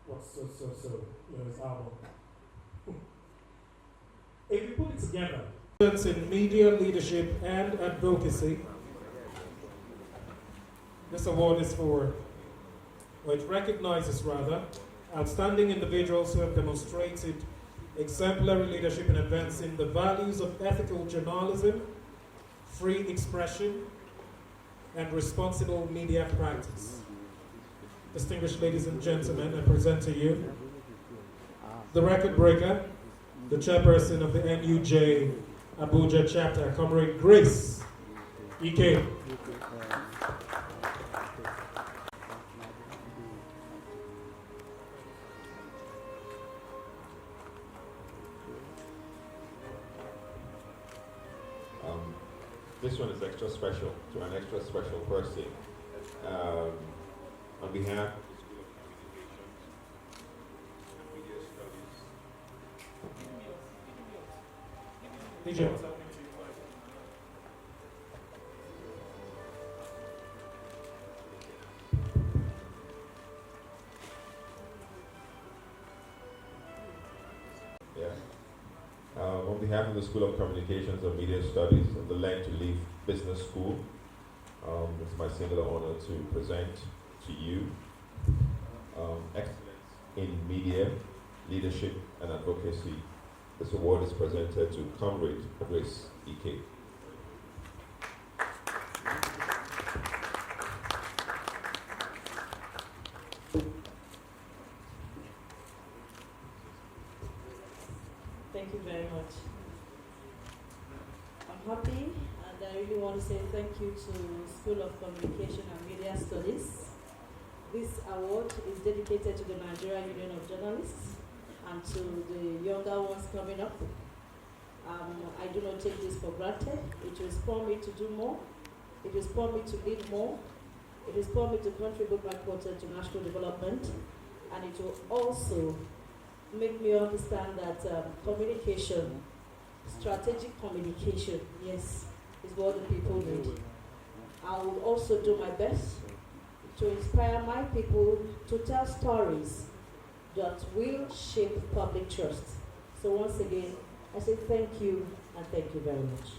what's so, his album. If you put it together, in media leadership and advocacy, this award is for, or it recognizes rather, outstanding individuals who have demonstrated exemplary leadership in advancing the values of ethical journalism, free expression, and responsible media practice. Distinguished ladies and gentlemen, I present to you the record breaker, the chairperson of the NUJ Abuja chapter, Comrade Grace Ike. This one is extra special to an extra special person. On behalf of the School of Communications and Media Studies. On behalf of the School of Communications and Media Studies and the Learn to Live Business School, it's my singular honor to present to you Excellence in Media, Leadership and Advocacy. This award is presented to Comrade Grace Ike. Thank you very much. I'm happy, and I really want to say thank you to School of Communication and Media Studies. This award is dedicated to the Nigerian Union of Journalists and to the younger ones coming up. I do not take this for granted. It will inspire me to do more. It will inspire me to lead more. It will inspire me to contribute my quota to national development. And it will also make me understand that communication, strategic communication, yes, is what the people need. I will also do my best to inspire my people to tell stories that will shape public trust. So once again, I say thank you and thank you very much.